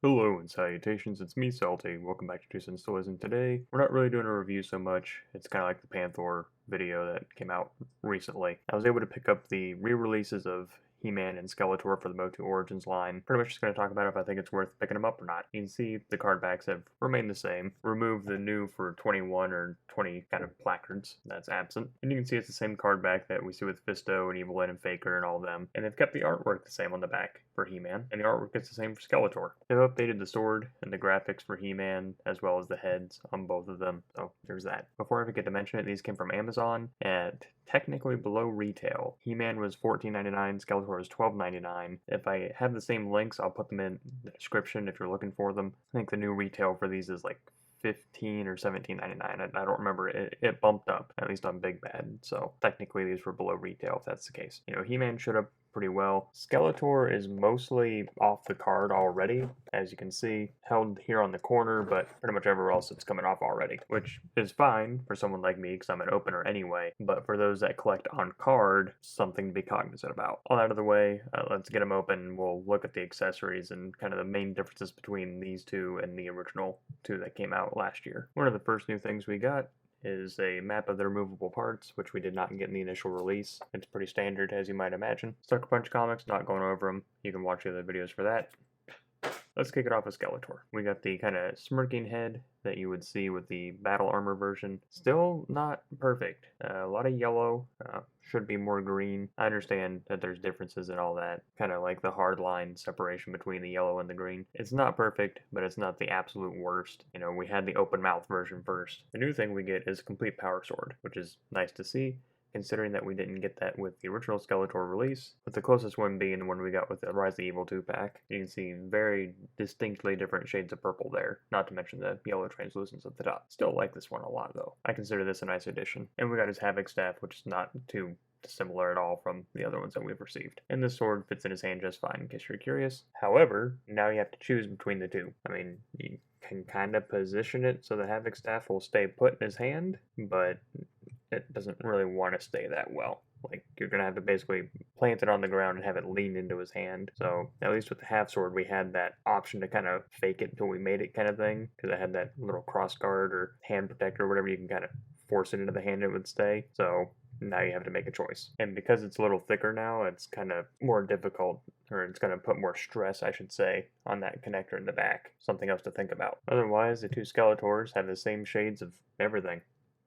Hello and salutations, it's me Salty. Welcome back to Two Cents Toys, and today we're not really doing a review so much. It's kind of like the Panther video that came out recently. I was able to pick up the re-releases of He-Man and Skeletor for the Motu Origins line. Pretty much just going to talk about if I think it's worth picking them up or not. You can see the card backs have remained the same. Remove the new for 21 or 20 kind of placards that's absent. And you can see it's the same card back that we see with Fisto and Evil Ed and Faker and all of them. And they've kept the artwork the same on the back for He-Man, and the artwork is the same for Skeletor. They've updated the sword and the graphics for He-Man, as well as the heads on both of them, so there's that. Before I forget to mention it, these came from Amazon at technically below retail. He-Man was $14.99, Skeletor was $12.99. If I have the same links, I'll put them in the description if you're looking for them. I think the new retail for these is like $15 or $17.99. I don't remember. It bumped up, at least on Big Bad, so technically these were below retail if that's the case. You know, He-Man showed up pretty well. Skeletor is mostly off the card already, as you can see, held here on the corner, but pretty much everywhere else it's coming off already, which is fine for someone like me because I'm an opener anyway, but for those that collect on card, something to be cognizant about. All out of the way, let's get them open. We'll look at the accessories and kind of the main differences between these two and the original two that came out last year. One of the first new things we got is a map of the removable parts, which we did not get in the initial release. It's pretty standard, as you might imagine. Sucker Punch comics, not going over them. You can watch the other videos for that. Let's kick it off with Skeletor. We got the kind of smirking head that you would see with the battle armor version. Still not perfect. A lot of yellow. Should be more green. I understand that there's differences and all that. Kind of like the hard line separation between the yellow and the green. It's not perfect, but it's not the absolute worst. You know, we had the open mouth version first. The new thing we get is a complete power sword, which is nice to see, considering that we didn't get that with the original Skeletor release, with the closest one being the one we got with the Rise of the Evil 2-pack. You can see very distinctly different shades of purple there, not to mention the yellow translucence at the top. Still like this one a lot though. I consider this a nice addition. And we got his Havoc Staff, which is not too dissimilar at all from the other ones that we've received. And this sword fits in his hand just fine, in case you're curious. However, now you have to choose between the two. I mean, you can kind of position it so the Havoc Staff will stay put in his hand, but it doesn't really want to stay that well. Like, you're going to have to basically plant it on the ground and have it lean into his hand. So, at least with the half sword, we had that option to kind of fake it until we made it kind of thing, because it had that little cross guard or hand protector or whatever. You can kind of force it into the hand and it would stay. So, now you have to make a choice. And because it's a little thicker now, it's kind of more difficult, or it's going to put more stress, I should say, on that connector in the back. Something else to think about. Otherwise, the two Skeletors have the same shades of everything.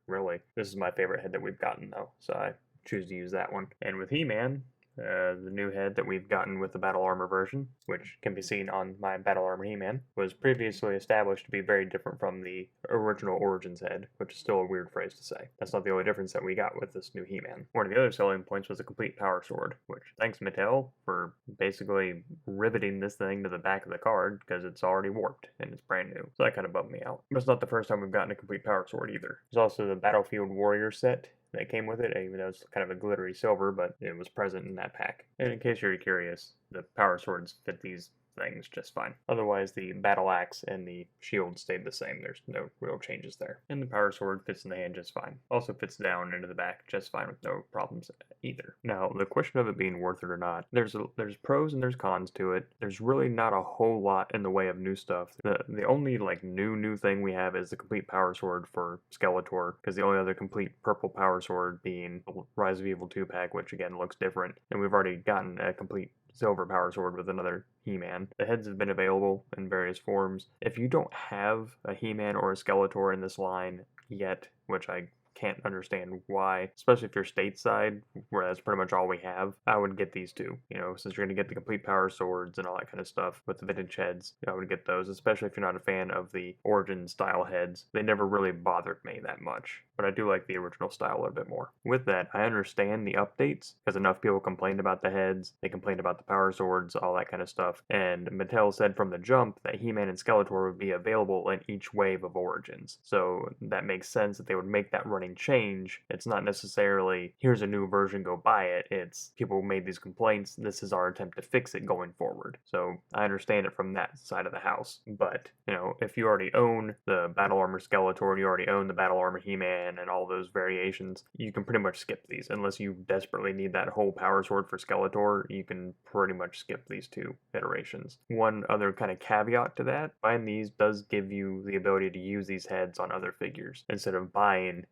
Really. This is my favorite head that we've gotten, though, so I choose to use that one. And with He-Man, the new head that we've gotten with the Battle Armor version, which can be seen on my Battle Armor He-Man, was previously established to be very different from the original Origins head, which is still a weird phrase to say. That's not the only difference that we got with this new He-Man. One of the other selling points was a complete power sword, which thanks Mattel for basically riveting this thing to the back of the card because it's already warped and it's brand new. So that kind of bummed me out. But it's not the first time we've gotten a complete power sword either. There's also the Battlefield Warrior set that came with it, even though it's kind of a glittery silver, but it was present in that pack. And in case you're curious, the power swords fit these things just fine. Otherwise, the battle axe and the shield stayed the same. There's no real changes there. And the power sword fits in the hand just fine. Also fits down into the back just fine with no problems either. Now, the question of it being worth it or not, there's pros and there's cons to it. There's really not a whole lot in the way of new stuff. The only like new thing we have is the complete power sword for Skeletor, because the only other complete purple power sword being the Rise of Evil 2-pack, which again looks different. And we've already gotten a complete silver power sword with another He-Man. The heads have been available in various forms. If you don't have a He-Man or a Skeletor in this line yet, which I can't understand why, especially if you're stateside, where that's pretty much all we have, I would get these two. You know, since you're going to get the complete power swords and all that kind of stuff with the vintage heads, I would get those, especially if you're not a fan of the Origin style heads. They never really bothered me that much, but I do like the original style a little bit more. With that, I understand the updates, because enough people complained about the heads, they complained about the power swords, all that kind of stuff, and Mattel said from the jump that He-Man and Skeletor would be available in each wave of Origins. So that makes sense that they would make that running change. It's not necessarily, here's a new version, go buy it. It's, people made these complaints, this is our attempt to fix it going forward. So I understand it from that side of the house. But, you know, if you already own the Battle Armor Skeletor, and you already own the Battle Armor He-Man, He-Man and all those variations, you can pretty much skip these. Unless you desperately need that whole power sword for Skeletor, you can pretty much skip these 2 iterations. One other kind of caveat to that, buying these does give you the ability to use these heads on other figures. Instead of buying,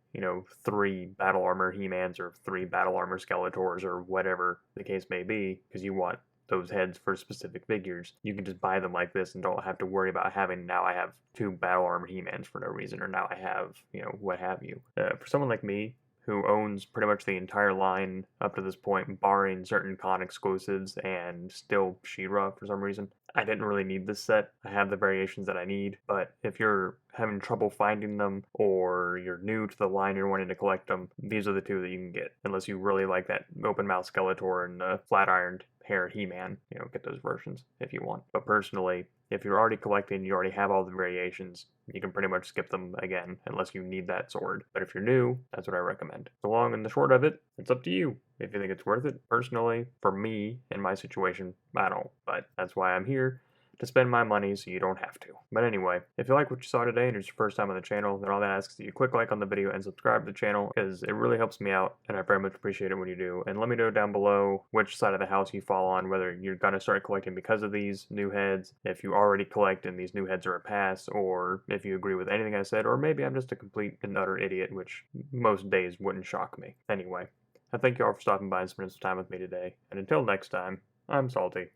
3 Battle Armor He-Mans or 3 Battle Armor Skeletors or whatever the case may be, because you want those heads for specific figures, you can just buy them like this and don't have to worry about having, now I have 2 Battle Armor He-Mans for no reason, or now I have, what have you. For someone like me, who owns pretty much the entire line up to this point, barring certain con exclusives and still She-Ra for some reason, I didn't really need this set. I have the variations that I need, but if you're having trouble finding them or you're new to the line, you're wanting to collect them, these are the 2 that you can get. Unless you really like that open mouth Skeletor and flat ironed hair He-Man, get those versions if you want. But personally, if you're already collecting, you already have all the variations, you can pretty much skip them again, unless you need that sword. But if you're new, that's what I recommend. The long and the short of it, it's up to you if you think it's worth it. Personally, for me, in my situation, I don't. But that's why I'm here, to spend my money so you don't have to. But anyway, if you like what you saw today and it's your first time on the channel, then all that asks is that you click like on the video and subscribe to the channel, because it really helps me out and I very much appreciate it when you do. And let me know down below which side of the house you fall on, whether you're gonna start collecting because of these new heads, if you already collect and these new heads are a pass, or if you agree with anything I said, or maybe I'm just a complete and utter idiot, which most days wouldn't shock me. Anyway, I thank you all for stopping by and spending some time with me today, and until next time, I'm Salty,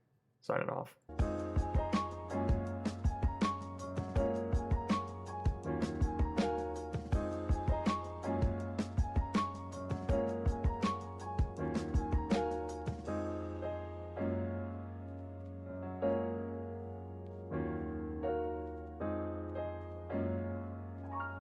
signing off.